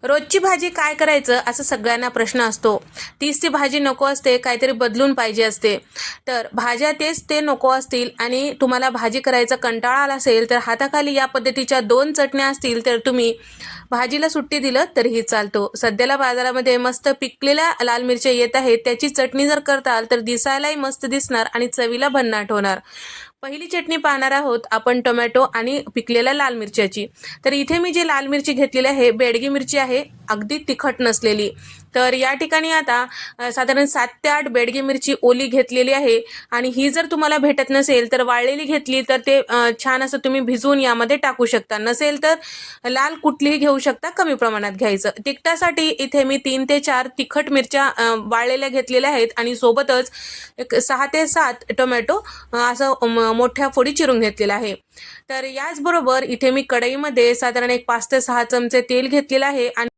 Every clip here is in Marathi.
रोजची भाजी काय करायचं असं सगळ्यांना प्रश्न असतो. तीच ती भाजी नको असते, काहीतरी बदलून पाहिजे असते. तर भाज्या तेच ते नको असतील आणि तुम्हाला भाजी करायचा कंटाळा आला असेल तर हाताखाली या पद्धतीच्या 2 चटण्या असतील तर तुम्ही भाजीला सुट्टी दिलं तरीही चालतो. सध्याला बाजारामध्ये मस्त पिकलेल्या लाल मिरच्या येत आहेत. त्याची चटणी जर करताल तर दिसायलाही मस्त दिसणार आणि चवीला भन्नाट होणार. पहिली चटणी पाहणार आहोत आपण टोमॅटो आणि पिकलेल्या लाल मिरच्याची. तर इथे मी जी लाल मिरची घेतलेली आहे बेडगी मिरची आहे, अगदी तिखट नसलेली. तर या ठिकाणी आता साधारण 7 ते 8 बेडगी मिरची ओली घेतलेली आहे आणि ही जर तुम्हाला भेटत नसेल तर वाळलेली घेतली तर ते छान असं तुम्ही भिजवून यामध्ये टाकू शकता. नसेल तर लाल कुठलीही घेऊ शकता, कमी प्रमाणात घ्यायचं. तिखटासाठी इथे मी 3 ते 4 तिखट मिरच्या वाळलेल्या घेतलेल्या आहेत आणि सोबतच एक 6 ते 7 टोमॅटो असं मोठ्या फोडी चिरून घेतलेला आहे. तर याचबरोबर इथे मी कढईमध्ये साधारण एक 5 ते 6 चमचे तेल घेतलेलं आहे आणि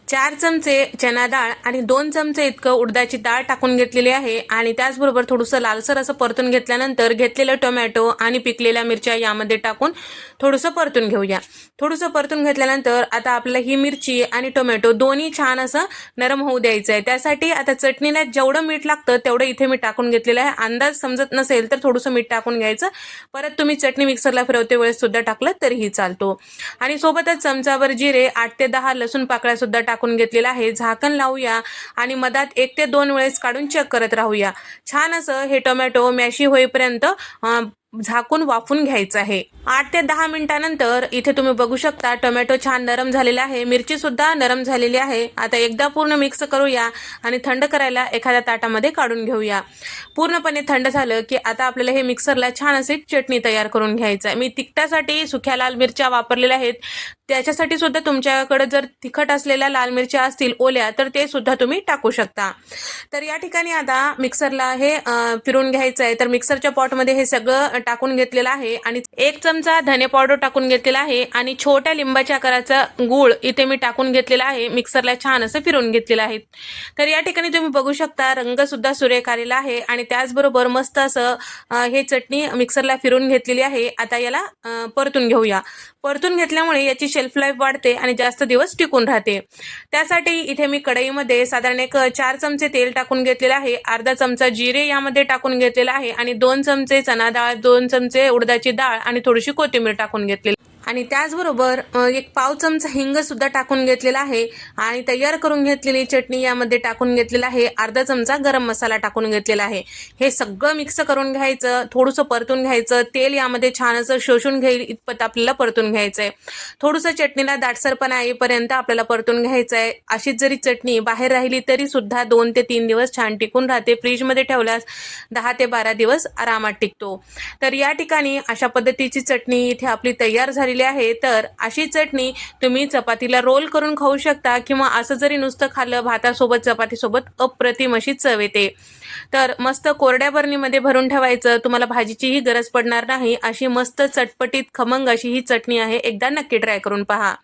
4 चमचे चना डाळ आणि 2 चमचे इतकं उडदाची डाळ टाकून घेतलेली आहे आणि त्याचबरोबर थोडंसं लालसर असं परतून घेतल्यानंतर घेतलेलं टोमॅटो आणि पिकलेल्या मिरच्या यामध्ये टाकून थोडंसं परतून घेऊया. थोडंसं परतून घेतल्यानंतर आता आपल्याला ही मिरची आणि टोमॅटो दोन्ही छान असं नरम होऊ द्यायचं आहे. त्यासाठी आता चटणीला जेवढं मीठ लागतं तेवढं इथे मी टाकून घेतलेलं आहे. अंदाज समजत नसेल तर थोडंसं मीठ टाकून घ्यायचं. परत तुम्ही चटणी मिक्सरला फिरवते वेळेस सुद्धा टाकलं तरीही चालतो. आणि सोबतच चमचाभर जिरे, 8 ते 10 लसूण पाकळ्या सुद्धा टाकून घेतलेला आहे. झाकण लावूया आणि मधात 1 ते 2 वेळेस काढून चेक करत राहूया. छान असं हे टोमॅटो मॅशी होईपर्यंत झाकून वाफून घ्यायचं आहे. 8 ते 10 मिनिटानंतर इथे तुम्ही बघू शकता टोमॅटो छान नरम झालेला आहे, मिरची सुद्धा नरम झालेली आहे. आता एकदा पूर्ण मिक्स करूया आणि थंड करायला एखाद्या ताटामध्ये काढून घेऊया. पूर्णपणे थंड झालं की आता आपल्याला हे मिक्सरला छान अशी चटणी तयार करून घ्यायचं आहे. मी तिखटासाठी सुक्या लाल मिरच्या वापरलेल्या आहेत. त्याच्यासाठी सुद्धा तुमच्याकडे जर तिखट असलेल्या लाल मिरच्या असतील ओल्या तर ते सुद्धा तुम्ही टाकू शकता. तर या ठिकाणी आता मिक्सरला हे फिरून घ्यायचं आहे. तर मिक्सरच्या पॉटमध्ये हे सगळं टाकून घेतलेलं आहे आणि 1 चमचा धने पावडर टाकून घेतलेला आहे आणि छोट्या लिंबाच्या आकाराचा गूळ इथे मी टाकून घेतलेला आहे. मिक्सरला छान असं फिरून घेतलेलं आहे. तर या ठिकाणी तुम्ही बघू शकता रंग सुद्धा सुरेख आलेला आहे आणि त्याचबरोबर मस्त असं हे चटणी मिक्सरला फिरून घेतलेली आहे. आता याला परतून घेऊया. परतून घेतल्यामुळे याची शेल्फ लाईफ वाढते आणि जास्त दिवस टिकून राहते. त्यासाठी इथे मी कढईमध्ये साधारण एक 4 चमचे तेल टाकून घेतलेलं आहे. अर्धा चमचा जिरे यामध्ये टाकून घेतलेला आहे आणि 2 चमचे चना डाळ, 2 चमचे उडदाची डाळ आणि थोडीशी कोथिंबीर टाकून घेतलेली आणि त्याचबरोबर एक पाव चमचा हिंग सुद्धा टाकून घेतलेला आहे आणि तयार करून घेतलेली चटणी यामध्ये टाकून घेतलेला आहे. अर्धा चमचा गरम मसाला टाकून घेतलेला आहे. हे सगळं मिक्स करून घ्यायचं, थोडंसं परतून घ्यायचं. तेल यामध्ये छान असं शोषून घेईल इतपत आपल्याला परतून घ्यायचं आहे. थोडंसं चटणीला दाटसरपणा येईपर्यंत आपल्याला परतून घ्यायचं आहे. अशीच जरी चटणी बाहेर राहिली तरी सुद्धा 2 ते 3 दिवस छान टिकून राहते. फ्रीजमध्ये ठेवल्यास 10 ते 12 दिवस आरामात टिकतो. तर या ठिकाणी अशा पद्धतीची चटणी इथे आपली तयार झालेली आहे. तर अशी चटणी तुम्ही चपातीला रोल करून खाऊ शकता किंवा असं जरी नुसतं खाल्लं भातासोबत चपातीसोबत अप्रतिम अशी चव येते. तर मस्त कोरड्या बरणीमध्ये भरून ठेवायचं, तुम्हाला भाजीचीही गरज पडणार नाही. अशी मस्त चटपटीत खमंग अशी ही चटणी आहे. एकदा नक्की ट्राय करून पहा.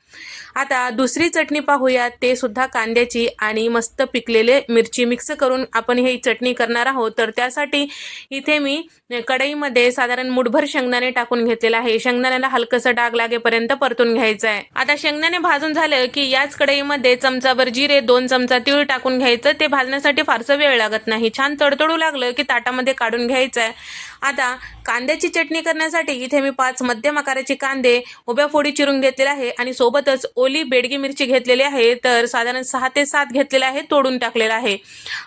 आता दुसरी चटणी पाहूया. ते सुद्धा कांद्याची आणि मस्त पिकलेले मिरची मिक्स करून आपण ही चटणी करणार आहोत. तर त्यासाठी इथे मी कढईमध्ये साधारण मुठभर शेंगदाणे टाकून घेतलेला आहे. शेंगदाण्याला हलकसा डाग लागेपर्यंत परतून घ्यायचं आहे. आता शेंगदाणे भाजून झालं की याच कढईमध्ये चमचाभर जिरे, 2 चमचा तीळ टाकून घ्यायचं. ते भाजण्यासाठी फारसा वेळ लागत नाही. छान तडतडू लागलं की ताटामध्ये काढून घ्यायचं आहे. आता कांद्याची चटणी करण्यासाठी इथे मी 5 मध्यम आकाराचे कांदे उभ्या फोडी चिरून घेतलेले आहे आणि सोबतच ओली बेडगी मिरची घेतलेली आहे. तर साधारण 6 ते 7 घेतलेला आहे, तोडून टाकलेला आहे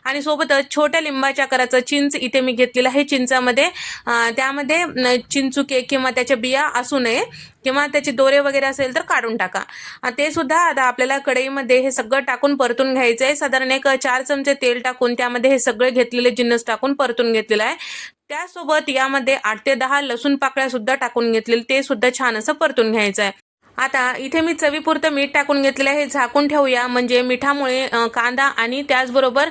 आणि सोबतच छोट्या लिंबाच्या आकाराचा चिंच इथे मी घेतलेला आहे. चिंचामध्ये त्यामध्ये चिंचुके किंवा त्याच्या बिया असू नये किंवा त्याचे दोरे वगैरे असेल तर काढून टाका. ते सुद्धा आता आपल्याला कढईमध्ये हे सगळं टाकून परतून घ्यायचं आहे. साधारण एक 4 चमचे तेल टाकून त्यामध्ये हे सगळे घेतलेले जिन्नस टाकून परतून घेतलेलं आहे. त्यासोबत यामध्ये 8 ते 10 लसूण पाकळ्या सुद्धा टाकून घेतलेले, ते सुद्धा छान असं परतून घ्यायचं आहे. आता इथे मी चवीपुरतं मीठ टाकून घेतलेलं आहे. झाकून ठेवूया म्हणजे मिठामुळे कांदा आणि त्याचबरोबर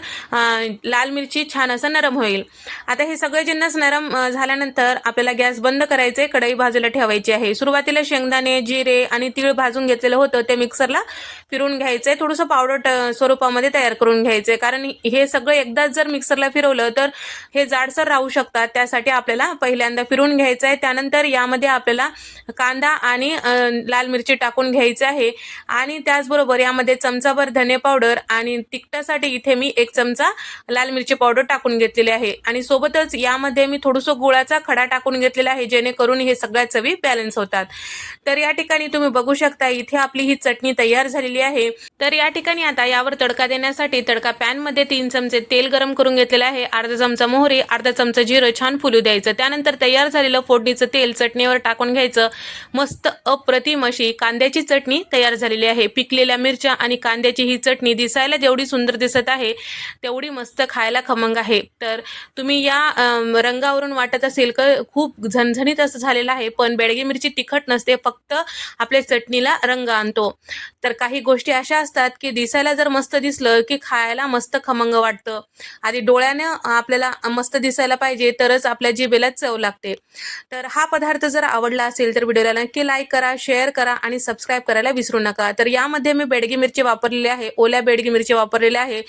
लाल मिरची छान असं नरम होईल. आता हे सगळे जिन्नस नरम झाल्यानंतर आपल्याला गॅस बंद करायचे, कढई भाजूला ठेवायची आहे. सुरुवातीला शेंगदाणे, जिरे आणि तीळ भाजून घेतलेलं होतं ते मिक्सरला फिरून घ्यायचंय. थोडंसं पावडर स्वरूपामध्ये तयार करून घ्यायचंय, कारण हे सगळं एकदाच जर मिक्सरला फिरवलं तर हे जाडसर राहू शकतात. त्यासाठी आपल्याला पहिल्यांदा फिरून घ्यायचं आहे. त्यानंतर यामध्ये आपल्याला कांदा आणि लाल मिरची टाकून घ्यायची आहे आणि त्याचबरोबर यामध्ये चमचाभर धने पावडर आणि तिखटासाठी इथे मी 1 चमचा लाल मिरची पावडर टाकून घेतलेली आहे आणि सोबतच यामध्ये मी थोडंसं गुळाचा खडा टाकून घेतलेला आहे, जेणेकरून हे सगळ्या चवी बॅलन्स होतात। तर या ठिकाणी तुम्ही बघू शकता इथे आपली ही चटणी तयार झालेली आहे। तर या ठिकाणी आता यावर तडका देण्यासाठी तडका पॅन मध्ये 3 चमचे तेल गरम करून घेतलेले आहे, अर्धा चमचा मोहरी, अर्धा चमचा जिरं छान फुलू द्यायचं। त्यानंतर तयार झालेलं फोडणीचं तेल चटणीवर टाकून घ्यायचं। मस्त अप्रतिम अशी कांद्याची चटणी तयार झालेली आहे। पिकलेल्या मिरच्या आणि कांद्याची ही चटणी दिसायला जेवढी सुंदर दिसत आहे तेवढी मस्त खायला खमंग आहे। तर तुम्ही या रंगावरून वाटत असेल की खूप झणझणीत असं झालेलं आहे, पण बेडगी मिरची तिखट नसते, फक्त आपल्या चटणीला रंग आणतो। तर काही गोष्टी अशा असतात की दिसायला जर मस्त दिसलं की खायला मस्त खमंग वाटतं। आधी डोळ्यानं आपल्याला मस्त दिसायला पाहिजे तरच आपल्या जिभेला चव लागते। तर हा पदार्थ जर आवडला असेल तर व्हिडिओला नक्की लाईक करा, शेअर करा आणि सबस्क्राईब करायला विसरू नका। तर यामध्ये मी बेडगी मिरची वापरलेली आहे, ओल्या बेडगी मिरची वापरलेल्या आहे।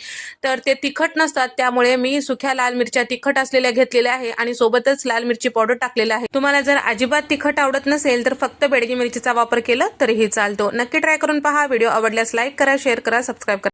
तर ते तिखट नसतात, त्यामुळे मी सुक्या लाल मिरच्या तिखट असलेल्या घेतलेल्या आहे आणि सोबतच लाल मिरची पावडर टाकलेला आहे। तुम्हाला जर अजिबात तिखट आवडत नसेल तर फक्त बेडगी मिरचीचा वापर केला तरीही चालतो। नक्की ट्राय करून पहा। व्हिडिओ आवडल्यास लाईक करा, शेअर करा, सबस्क्राईब करा।